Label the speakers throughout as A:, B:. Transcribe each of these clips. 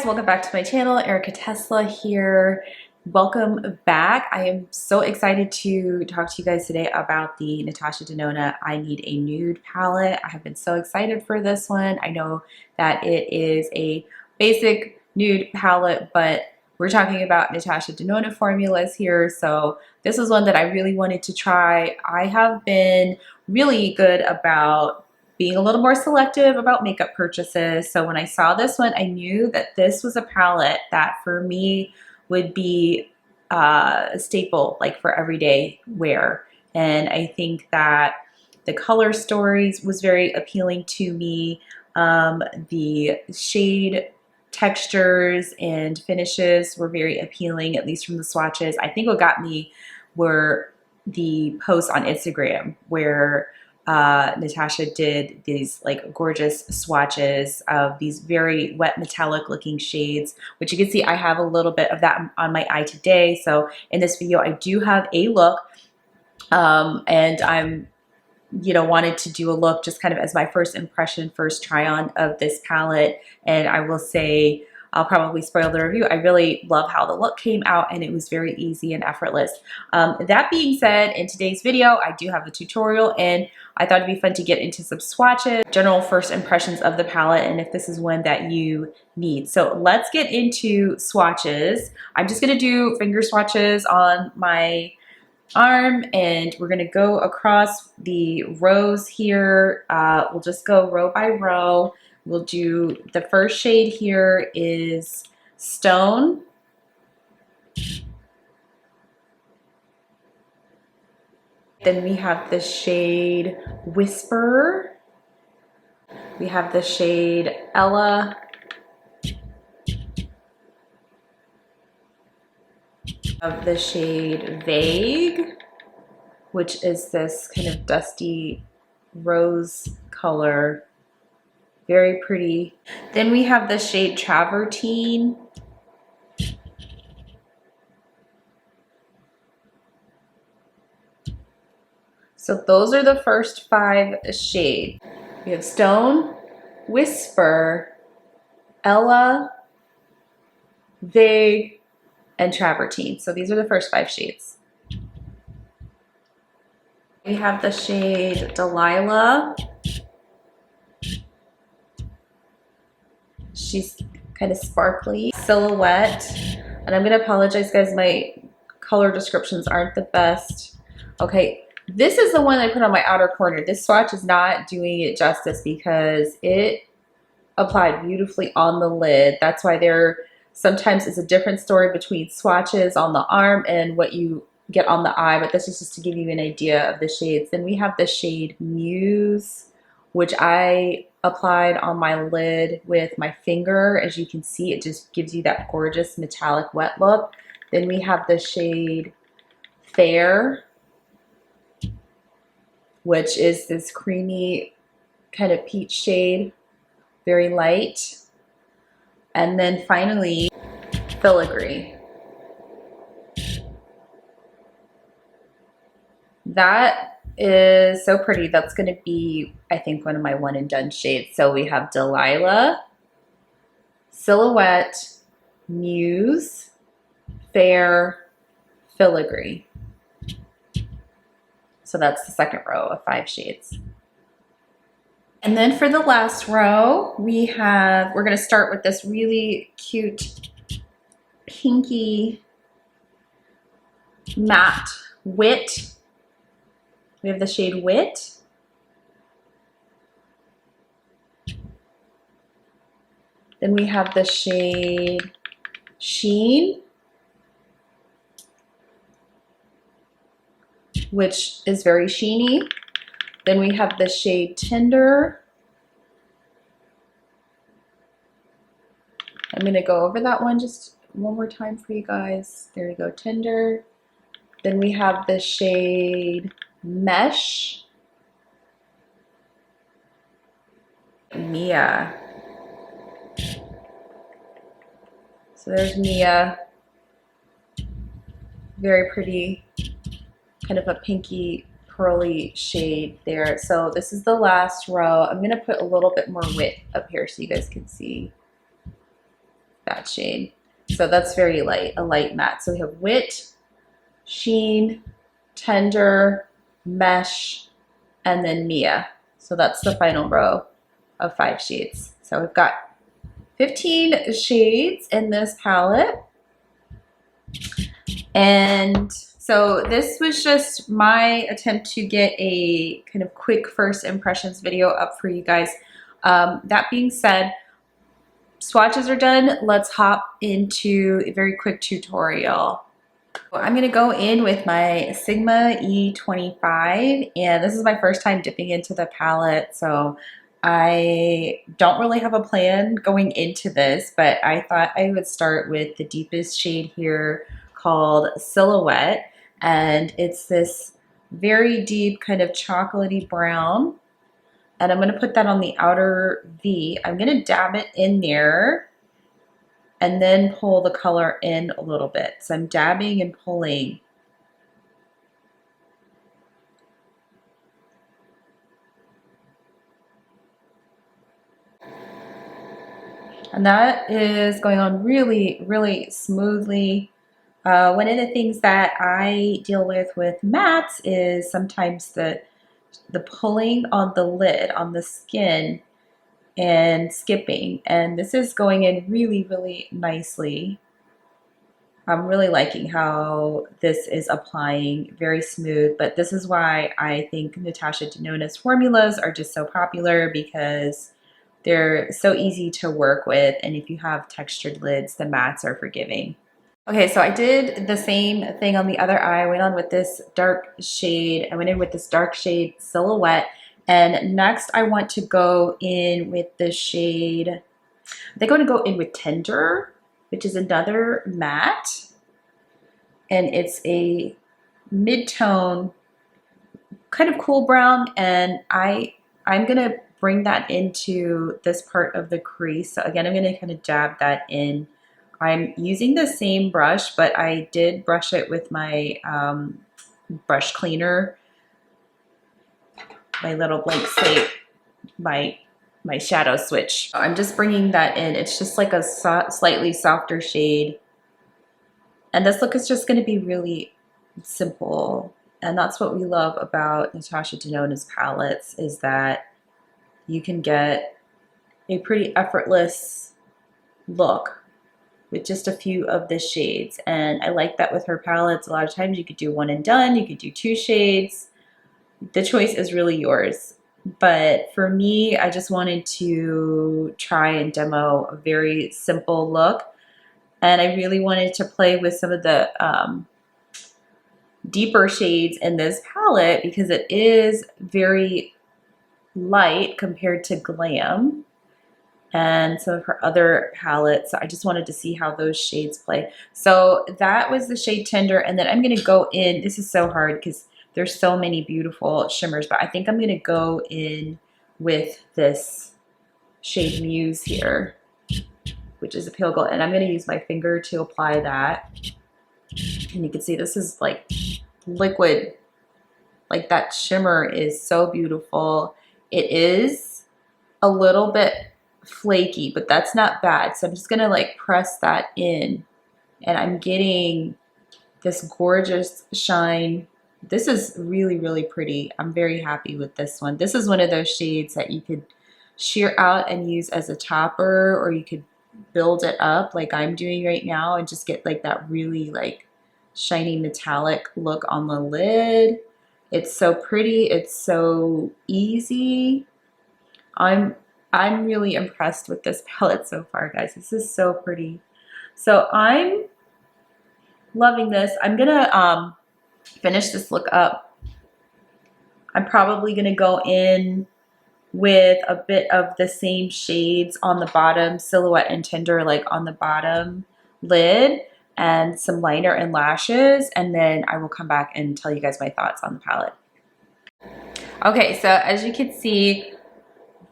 A: welcome back to my channel. Erika.tesla here. Welcome back. I am so excited to talk to you guys today about the Natasha Denona I Need a Nude palette. I have been so excited for this one. I know that it is a basic nude palette, but we're talking about Natasha Denona formulas here, so this is one that I really wanted to try. I have been really good about being a little more selective about makeup purchases. So when I saw this one, I knew that this was a palette that for me would be a staple, like for everyday wear. And I think that the color stories was very appealing to me. The shade textures and finishes were very appealing, at least from the swatches. I think what got me were the posts on Instagram where Natasha did these like gorgeous swatches of these very wet metallic looking shades, which you can see I have a little bit of that on my eye today. So in this video, I do have a look, and I'm, wanted to do a look just kind of as my first impression, first try on of this palette. And I will say, I'll probably spoil the review. I really love how the look came out and it was very easy and effortless. That being said, in today's video, I do have a tutorial and I thought it'd be fun to get into some swatches, general first impressions of the palette, and if this is one that you need. So let's get into swatches. I'm just gonna do finger swatches on my arm and we're gonna go across the rows here. We'll just go row by row. We'll do the first shade here is Stone. Then we have the shade Whisper. We have the shade Ella. Of the shade Vague, which is this kind of dusty rose color. Very pretty. Then we have the shade Travertine. So those are the first 5 shades. We have Stone, Whisper, Ella, Vague, and Travertine. So these are the first 5 shades. We have the shade Delilah. She's kind of sparkly. Silhouette. And I'm gonna apologize, guys, my color descriptions aren't the best. Okay, this is the one I put on my outer corner. This swatch is not doing it justice because it applied beautifully on the lid. That's why there sometimes is a different story between swatches on the arm and what you get on the eye, but this is just to give you an idea of the shades. Then we have the shade Muse, which I applied on my lid with my finger. As you can see, it just gives you that gorgeous metallic wet look. Then we have the shade Fair, which is this creamy kind of peach shade, very light. And then finally, Filigree. That is so pretty. That's going to be, I think, one of my one and done shades. So we have Delilah, Silhouette, Muse, Fair, Filigree. So that's the second row of 5 shades. And then for the last row, we're going to start with this really cute pinky matte Wit. We have the shade Wit. Then we have the shade Sheen, which is very sheeny. Then we have the shade Tender. I'm going to go over that one just one more time for you guys. There you go, Tender. Then we have the shade Mesh. Mia. So there's Mia. Very pretty, kind of a pinky pearly shade there. So this is the last row. I'm going to put a little bit more width up here so you guys can see that shade. So that's very light, a light matte. So we have Wit, Sheen, Tender, Mesh, and then Mia. So that's the final row of 5 shades. So we've got 15 shades in this palette. And so this was just my attempt to get a kind of quick first impressions video up for you guys. That being said, swatches are done. Let's hop into a very quick tutorial. I'm going to go in with my Sigma E25, and this is my first time dipping into the palette, so I don't really have a plan going into this, but I thought I would start with the deepest shade here called Silhouette, and it's this very deep kind of chocolatey brown, and I'm going to put that on the outer V. I'm going to dab it in there and then pull the color in a little bit. So I'm dabbing and pulling. And that is going on really, really smoothly. One of the things that I deal with mattes is sometimes the pulling on the lid, on the skin, and skipping. And this is going in really, really nicely. I'm really liking how this is applying, very smooth, but this is why I think Natasha Denona's formulas are just so popular, because they're so easy to work with, and if you have textured lids, the mattes are forgiving. Okay, so I did the same thing on the other eye. I went on with this dark shade. I went in with this dark shade Silhouette, and next I want to go in with the shade, I think I'm going to go in with Tender, which is another matte, and it's a mid-tone kind of cool brown, and I'm gonna bring that into this part of the crease. So again, I'm gonna kind of dab that in. I'm using the same brush, but I did brush it with my brush cleaner, my little blank slate, my shadow switch. I'm just bringing that in. It's just like a slightly softer shade. And this look is just going to be really simple. And that's what we love about Natasha Denona's palettes, is that you can get a pretty effortless look with just a few of the shades. And I like that with her palettes. A lot of times you could do one and done, you could do 2 shades. The choice is really yours. But for me, I just wanted to try and demo a very simple look. And I really wanted to play with some of the deeper shades in this palette, because it is very light compared to Glam and some of her other palettes. So I just wanted to see how those shades play. So that was the shade Tender, and then I'm going to go in. This is so hard because there's so many beautiful shimmers, but I think I'm going to go in with this shade Muse here, which is a pale gold, and I'm going to use my finger to apply that. And you can see this is like liquid, like that shimmer is so beautiful. It is a little bit flaky, but that's not bad. So I'm just gonna like press that in, and I'm getting this gorgeous shine. This is really, really pretty. I'm very happy with this one. This is one of those shades that you could sheer out and use as a topper, or you could build it up like I'm doing right now and just get like that really like shiny metallic look on the lid. It's so pretty. It's so easy. I'm really impressed with this palette so far, guys. This is so pretty. So I'm loving this. I'm gonna finish this look up. I'm probably gonna go in with a bit of the same shades on the bottom, Silhouette and Tender, like on the bottom lid, and some liner and lashes, and then I will come back and tell you guys my thoughts on the palette. Okay, so as you can see,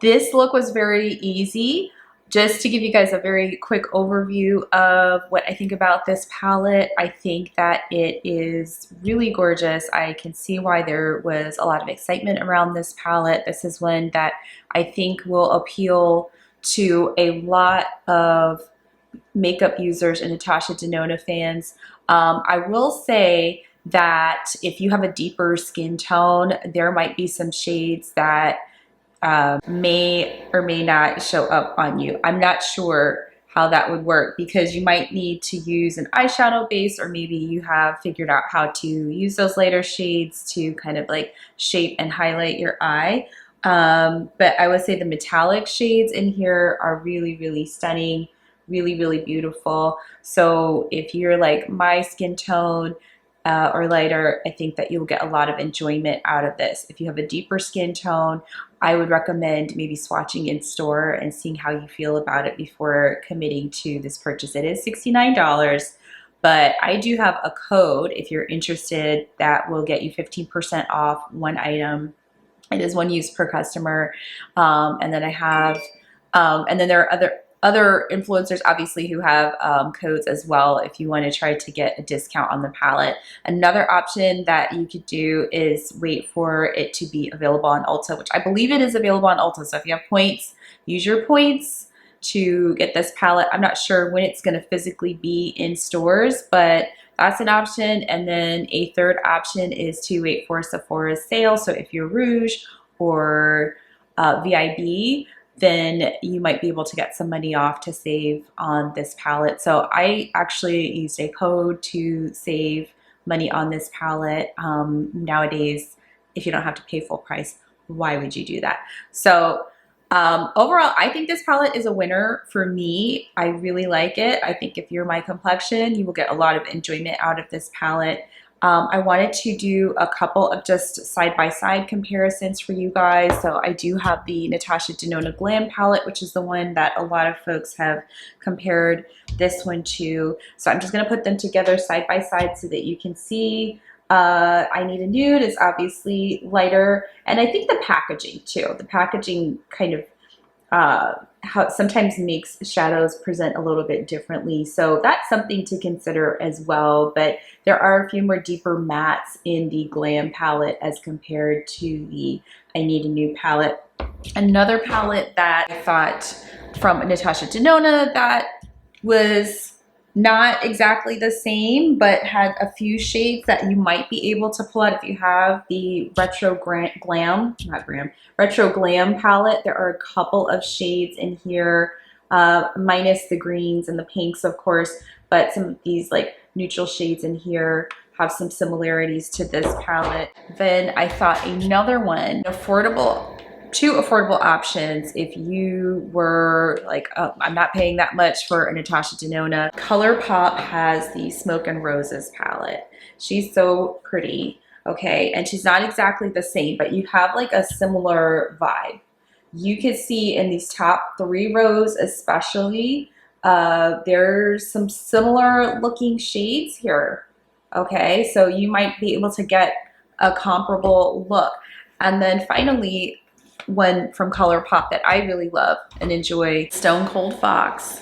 A: this look was very easy. Just to give you guys a very quick overview of what I think about this palette, I think that it is really gorgeous. I can see why there was a lot of excitement around this palette. This is one that I think will appeal to a lot of makeup users and Natasha Denona fans, I will say that if you have a deeper skin tone, there might be some shades that may or may not show up on you. I'm not sure how that would work because you might need to use an eyeshadow base, or maybe you have figured out how to use those lighter shades to kind of like shape and highlight your eye. But I would say the metallic shades in here are really, really stunning, really, really beautiful. So if you're like my skin tone, or lighter, I think that you'll get a lot of enjoyment out of this. If you have a deeper skin tone, I would recommend maybe swatching in store and seeing how you feel about it before committing to this purchase. It is $69, but I do have a code if you're interested that will get you 15% off one item. It is one use per customer. And then I have, and then there are other influencers obviously who have codes as well if you want to try to get a discount on the palette. Another option that you could do is wait for it to be available on Ulta, which I believe it is available on Ulta. So if you have points, use your points to get this palette. I'm not sure when it's going to physically be in stores, but that's an option. And then a third option is to wait for Sephora's sale. So if you're Rouge or VIB, then you might be able to get some money off to save on this palette. So I actually used a code to save money on this palette. Nowadays, if you don't have to pay full price, why would you do that? So overall, I think this palette is a winner for me. I really like it. I think if you're my complexion, you will get a lot of enjoyment out of this palette. I wanted to do a couple of just side-by-side comparisons for you guys. So I do have the Natasha Denona Glam palette, which is the one that a lot of folks have compared this one to. So I'm just going to put them together side by side so that you can see. I Need a Nude is obviously lighter, and I think the packaging too. The packaging kind of how sometimes makes shadows present a little bit differently. So that's something to consider as well. But there are a few more deeper mattes in the Glam palette as compared to the I Need a Nude palette. Another palette that I thought from Natasha Denona that was not exactly the same, but had a few shades that you might be able to pull out if you have the Retro Glam palette. There are a couple of shades in here, minus the greens and the pinks, of course, but some of these like neutral shades in here have some similarities to this palette. Then I thought another one, two affordable options if you were like, oh, I'm not paying that much for a Natasha Denona. ColourPop has the Smoke and Roses palette. She's so pretty, okay? And she's not exactly the same, but you have like a similar vibe. You can see in these top 3 rows especially, there's some similar looking shades here, okay? So you might be able to get a comparable look. And then finally, one from ColourPop that I really love and enjoy, Stone Cold Fox.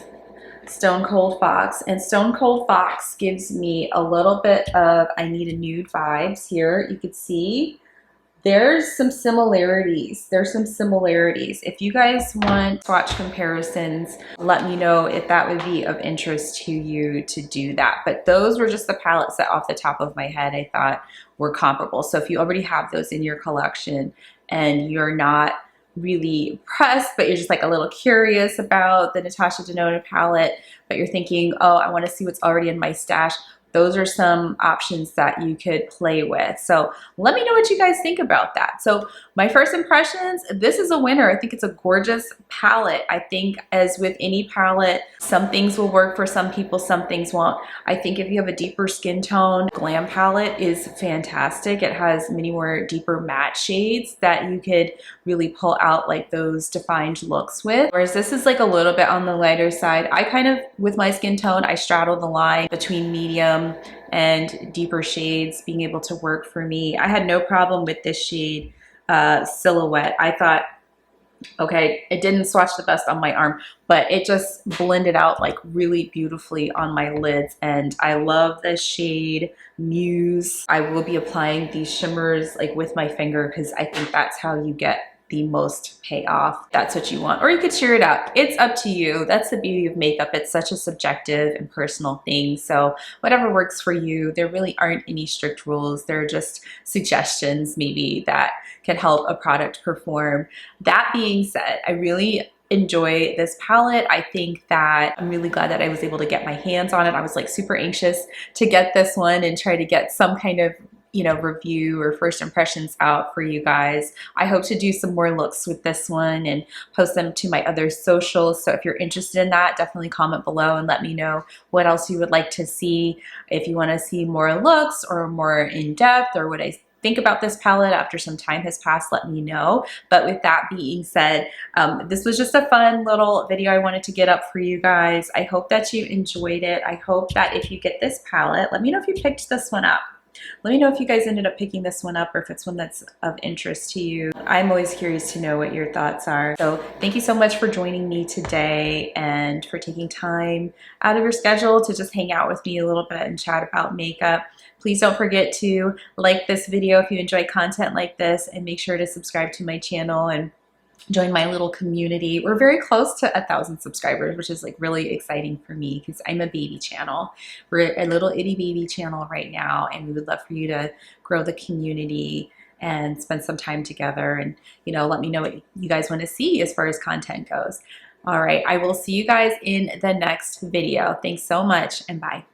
A: Stone Cold Fox. And Stone Cold Fox gives me a little bit of I Need a Nude vibes here. You could see there's some similarities. There's some similarities. If you guys want swatch comparisons, let me know if that would be of interest to you to do that. But those were just the palettes that off the top of my head I thought were comparable. So if you already have those in your collection and you're not really pressed, but you're just like a little curious about the Natasha Denona palette, but you're thinking, oh, I want to see what's already in my stash, those are some options that you could play with. So let me know what you guys think about that. So my first impressions, this is a winner. I think it's a gorgeous palette. I think as with any palette, some things will work for some people, some things won't. I think if you have a deeper skin tone, Glam palette is fantastic. It has many more deeper matte shades that you could really pull out like those defined looks with. Whereas this is like a little bit on the lighter side. I kind of, with my skin tone, I straddle the line between medium and deeper shades being able to work for me. I had no problem with this shade, Silhouette. I thought, okay, it didn't swatch the best on my arm, but it just blended out like really beautifully on my lids. And I love the shade Muse. I will be applying these shimmers like with my finger because I think that's how you get the most payoff. That's what you want. Or you could cheer it up. It's up to you. That's the beauty of makeup. It's such a subjective and personal thing. So whatever works for you, there really aren't any strict rules. There are just suggestions maybe that can help a product perform. That being said, I really enjoy this palette. I think that I'm really glad that I was able to get my hands on it. I was like super anxious to get this one and try to get some kind of, you know, review or first impressions out for you guys. I hope to do some more looks with this one and post them to my other socials. So if you're interested in that, definitely comment below and let me know what else you would like to see. If you want to see more looks or more in depth or what I think about this palette after some time has passed, let me know. But with that being said, this was just a fun little video I wanted to get up for you guys. I hope that you enjoyed it. I hope that if you get this palette, let me know if you picked this one up. Let me know if you guys ended up picking this one up or if it's one that's of interest to you. I'm always curious to know what your thoughts are. So thank you so much for joining me today and for taking time out of your schedule to just hang out with me a little bit and chat about makeup. Please don't forget to like this video if you enjoy content like this, and make sure to subscribe to my channel and join my little community. We're very close to 1,000 subscribers, which is like really exciting for me because I'm a baby channel. We're a little itty baby channel right now, and we would love for you to grow the community and spend some time together, and, you know, let me know what you guys want to see as far as content goes. All right, I will see you guys in the next video. Thanks so much, and bye.